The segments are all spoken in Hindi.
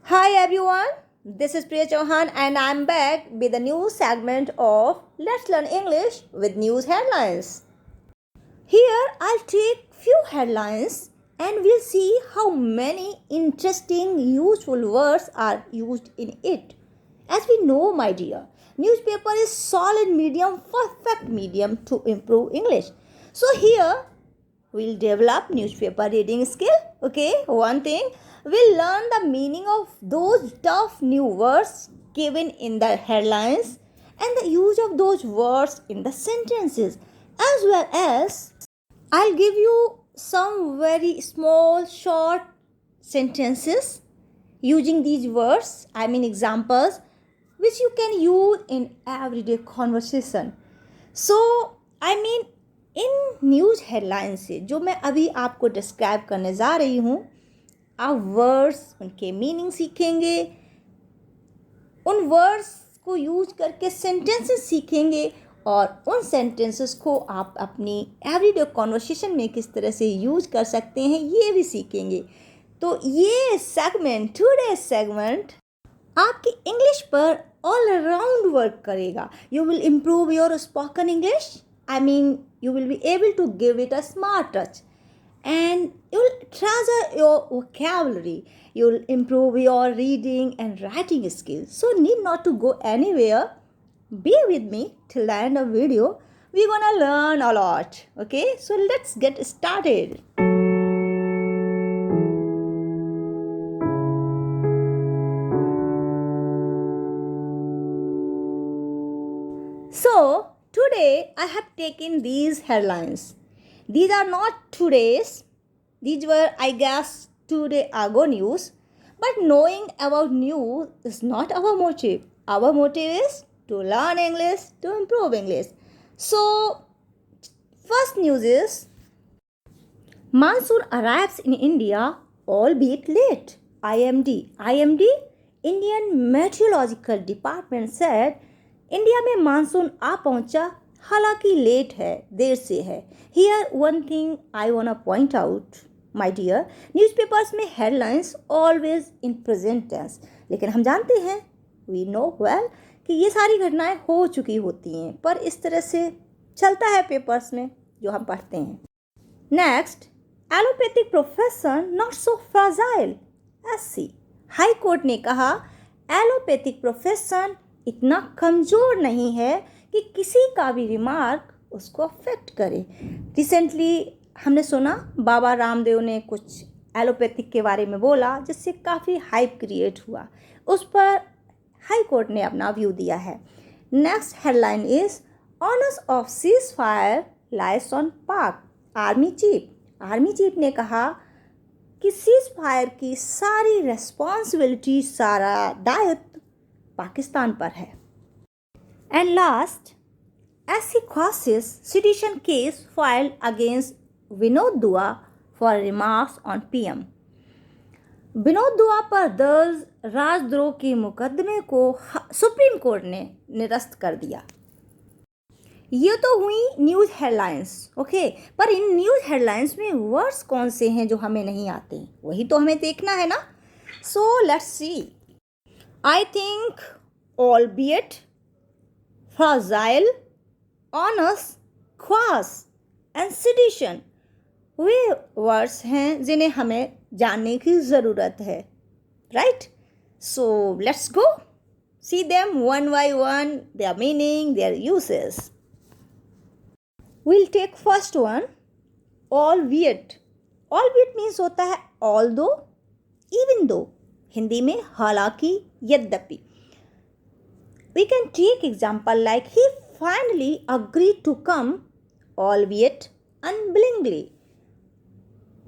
Hi everyone, this is Priya Chauhan and I'm back with a new segment of Let's Learn English with News Headlines. Here I'll take few headlines and we'll see how many interesting useful words are used in it. As we know, my dear, newspaper is solid medium, perfect medium to improve English. So here we'll develop newspaper reading skill. Okay, one thing, we'll learn the meaning of those tough new words given in the headlines and the use of those words in the sentences, as well as I'll give you some very small short sentences using these words, examples which you can use in everyday conversation. So in news headline से जो मैं अभी आपको डिस्क्राइब करने जा रही हूँ, आप वर्ड्स, उनके मीनिंग सीखेंगे, उन वर्ड्स को यूज करके सेंटेंसेस सीखेंगे और उन सेंटेंसेस को आप अपनी एवरीडे कॉन्वर्सेशन में किस तरह से यूज कर सकते हैं ये भी सीखेंगे. तो ये सेगमेंट, टुडे सेगमेंट आपकी इंग्लिश पर ऑल अराउंड वर्क करेगा. You will improve your spoken English. You will be able to give it a smart touch and you will treasure your vocabulary. You will improve your reading and writing skills. So need not to go anywhere. Be with me till the end of video. We're gonna learn a lot. Okay, so let's get started. So today I have taken these headlines. These are not today's. These were, I guess, 2 days ago news. But knowing about news is not our motive. Our motive is to learn English, to improve English. So, first news is monsoon arrives in India, albeit late. IMD, Indian Meteorological Department said India में मानसून आ पहुंचा, हालांकि लेट है, देर से है. Here one thing I want to point out my dear, newspapers में headlines always in present tense, लेकिन हम जानते हैं, वी नो वेल, कि ये सारी घटनाएं हो चुकी होती हैं, पर इस तरह से चलता है पेपर्स में जो हम पढ़ते हैं. Next, allopathic profession not so fragile. SC high court ने कहा एलोपैथिक प्रोफेशन इतना कमज़ोर नहीं है कि किसी का भी रिमार्क उसको अफेक्ट करे. रिसेंटली हमने सुना बाबा रामदेव ने कुछ एलोपैथिक के बारे में बोला जिससे काफ़ी हाइप क्रिएट हुआ. उस पर हाई कोर्ट ने अपना व्यू दिया है. Next headline is onus of ceasefire lies on Pak. Army chief ने कहा कि सीज फायर की सारी रेस्पॉन्सिबिलिटी, सारा दायित्व पाकिस्तान पर है. एंड लास्ट, ऐसी क्वासिस सिटिशन केस फाइल्ड अगेंस्ट विनोद दुआ for remarks on PM. Vinod दुआ पर दर्ज राजद्रोह के मुकदमे को सुप्रीम कोर्ट ने निरस्त कर दिया. ये तो हुई न्यूज़ हेडलाइंस. ओके, पर इन न्यूज़ हेडलाइंस में वर्ड्स कौन से हैं जो हमें नहीं आते, वही तो हमें देखना है ना. So let's see. I think albeit fragile, honest, quas and sedition way words हैं जिन्हें हमें जानने की ज़रूरत है. Right? So let's go see them one by one, their meaning, their uses. We'll take first one, albeit. Albeit means होता है although, even though. हिंदी में हालांकि, यद्यपि. We can take example like he finally agreed to come, albeit unwillingly.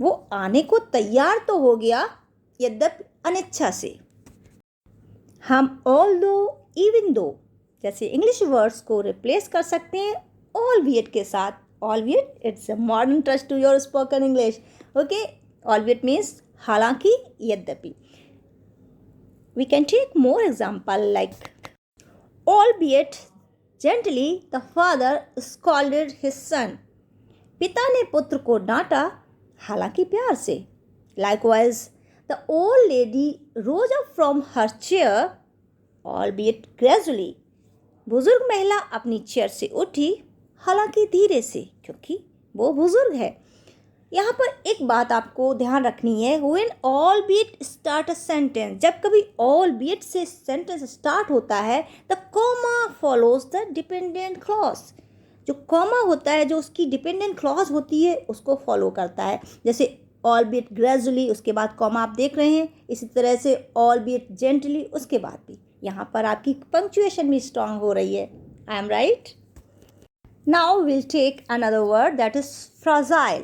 वो आने को तैयार तो हो गया, यद्यपि अनिच्छा से. हम although, even though जैसे इंग्लिश वर्ड्स को रिप्लेस कर सकते हैं albeit के साथ. Albeit it's a modern touch to your spoken English. Okay, albeit means हालांकि, यद्यपि. We can take more example like albeit gently the father scolded his son. पिता ने पुत्र को डांटा, हालांकि प्यार से. Likewise, The old lady rose up from her chair, albeit gradually. बुजुर्ग महिला अपनी चेयर से उठी, हालांकि धीरे से, क्योंकि वो बुजुर्ग है. यहाँ पर एक बात आपको ध्यान रखनी है. When albeit start a sentence, जब कभी albeit से सेंटेंस स्टार्ट होता है, the comma follows the dependent clause. जो कॉमा होता है, जो उसकी डिपेंडेंट क्लॉज होती है, उसको फॉलो करता है. जैसे albeit gradually, उसके बाद कॉमा आप देख रहे हैं. इसी तरह से albeit gently, उसके बाद भी. यहाँ पर आपकी पंक्चुएशन भी स्ट्रांग हो रही है. I am right. Now will take another word that is fragile.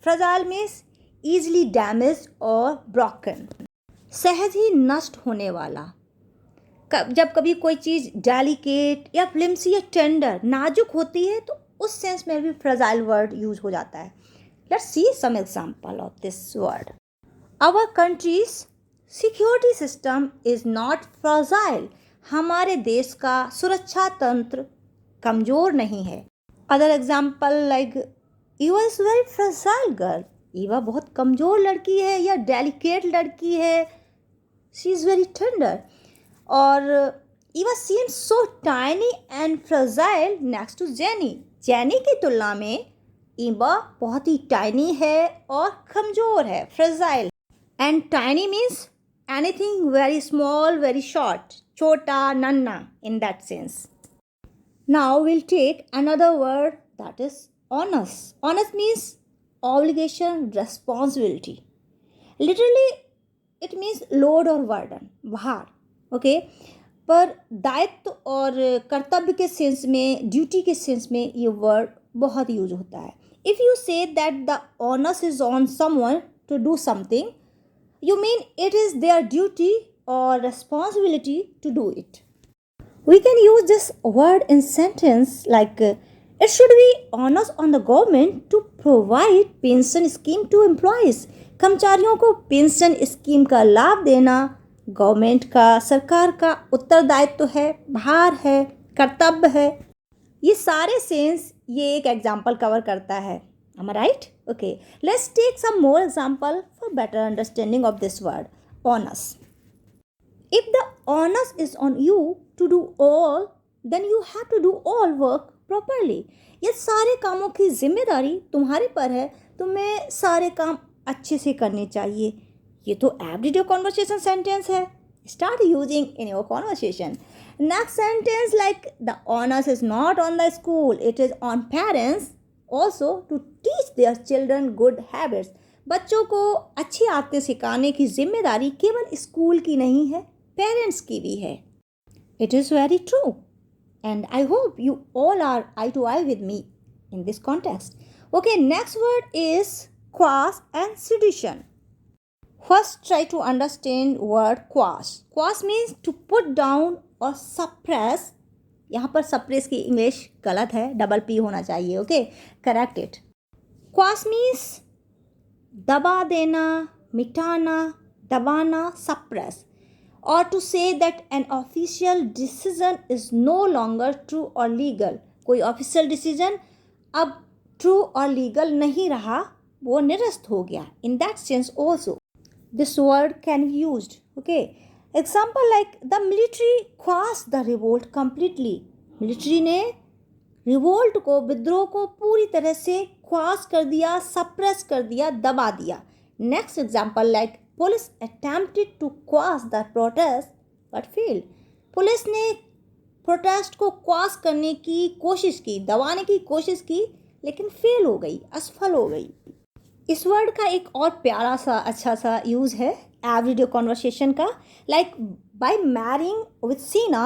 Fragile means easily damage और ब्रोकन. सहज ही नष्ट होने वाला. जब कभी कोई चीज़ डेलिकेट या फ्लिम्सी या टेंडर, नाजुक होती है, तो उस सेंस में भी फ्राजाइल वर्ड यूज हो जाता है. Let's see some example of this word. Our country's security system is not fragile. हमारे देश का सुरक्षा तंत्र कमज़ोर नहीं है. Other example like Eva is very fragile girl. Eva बहुत कमज़ोर लड़की है या डेलिकेट लड़की है. She is very tender. और Eva seems so tiny and fragile next to Jenny. Jenny की तुलना में ईवा बहुत ही टाइनी है और कमज़ोर है, fragile. And tiny means anything very small, very short, छोटा, नन्ना, in that sense. Now we'll take another word that is onus. Onus means obligation, responsibility. Literally it means load or burden, भार. ओके, पर दायित्व और कर्तव्य के सेंस में, ड्यूटी के सेंस में ये वर्ड बहुत यूज होता है. If you say that the onus is on someone to do something, you mean it is their duty or responsibility to do it. We can use this word in sentence like it should be onus on the government to provide pension scheme to employees. कर्मचारियों को पेंशन स्कीम का लाभ देना गवर्नमेंट का, सरकार का उत्तरदायित्व है, भार है, कर्तव्य है. ये सारे सेंस ये एक एग्जाम्पल कवर करता है. Am I right? Okay, let's take some more example for better understanding of this word, onus. If the onus is on you to do all, then you have to do all work properly. ये सारे कामों की जिम्मेदारी तुम्हारे पर है, तुम्हें सारे काम अच्छे से करने चाहिए. ये तो एवरीडे कॉन्वर्सेशन सेंटेंस है. Start using in your conversation. Next sentence like the onus is not on the school, it is on parents also to teach their children good habits. बच्चों को अच्छी आदतें सिखाने की जिम्मेदारी केवल स्कूल की नहीं है, पेरेंट्स की भी है. It is very true and I hope you all are eye to eye with me in this context. Okay, next word is quash and sedition. First try to understand word quash. Quash means to put down or suppress. यहाँ पर suppress की इंग्लिश गलत है, डबल पी होना चाहिए. Okay, correct it. Quash means दबा देना, मिटाना, दबाना, suppress. Or to say that an official decision is no longer true or legal. कोई official decision अब true और legal नहीं रहा, वो निरस्त हो गया. In that sense also this word can be used. Okay, example like the military quashed the revolt completely. Military ने रिवोल्ट को, विद्रोह को पूरी तरह से क्वाश कर दिया, सप्रेस कर दिया, दबा दिया. Next example like police attempted to quash the protest but failed. Police ने प्रोटेस्ट को क्वाश करने की कोशिश की, दबाने की कोशिश की, लेकिन फेल हो गई, असफल हो गई. इस वर्ड का एक और प्यारा सा अच्छा सा यूज़ है एवरीडे कॉन्वर्सेशन का. Like by marrying with Sheena,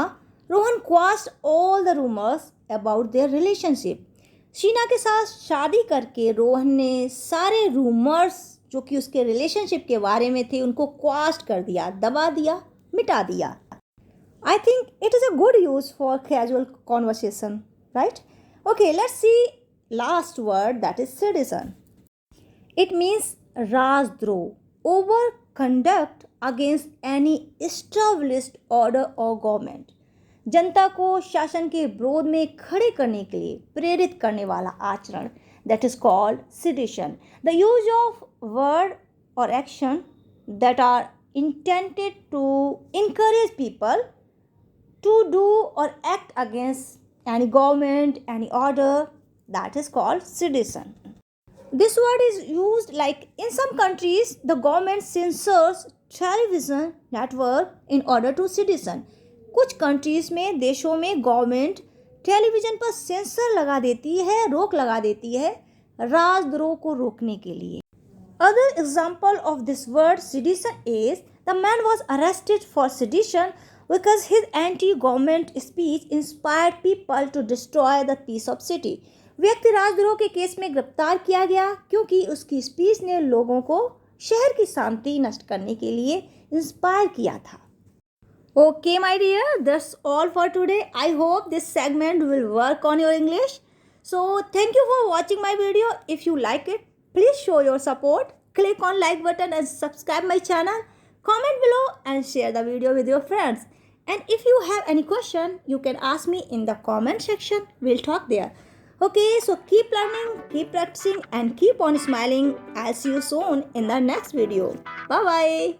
Rohan quashed all the rumours about their relationship. Sheena के साथ शादी करके रोहन ने सारे रूमर्स जो कि उसके रिलेशनशिप के बारे में थे उनको क्वाश्ड कर दिया, दबा दिया, मिटा दिया. I think it is a good use for casual conversation, right? Okay, let's see last word that is citizen. It means राजद्रोह, over conduct against any established order or government. जनता को शासन के विरोध में खड़े करने के लिए प्रेरित करने वाला आचरण, that is called sedition. The use of word or action that are intended to encourage people to do or act against any government, any order, that is called sedition. This word is used like in some countries the government censors television network in order to sedition. कुछ कंट्रीज में देशों में गवर्नमेंट टेलीविज़न पर सेंसर लगा देती है, रोक लगा देती है राजद्रोह को रोकने के लिए. Other example of this word sedition is the man was arrested for sedition because his anti-government speech inspired people to destroy the peace of city. व्यक्ति राजद्रोह के केस में गिरफ्तार किया गया क्योंकि उसकी स्पीच ने लोगों को शहर की शांति नष्ट करने के लिए इंस्पायर किया था. Okay, my dear, that's all for today. I hope this segment will work on your English. So, thank you for watching my video. If you like it, please show your support. Click on like button and subscribe my channel. Comment below and share the video with your friends. And if you have any question, you can ask me in the comment section. We'll talk there. Okay, so keep learning, keep practicing and keep on smiling. I'll see you soon in the next video. Bye-bye.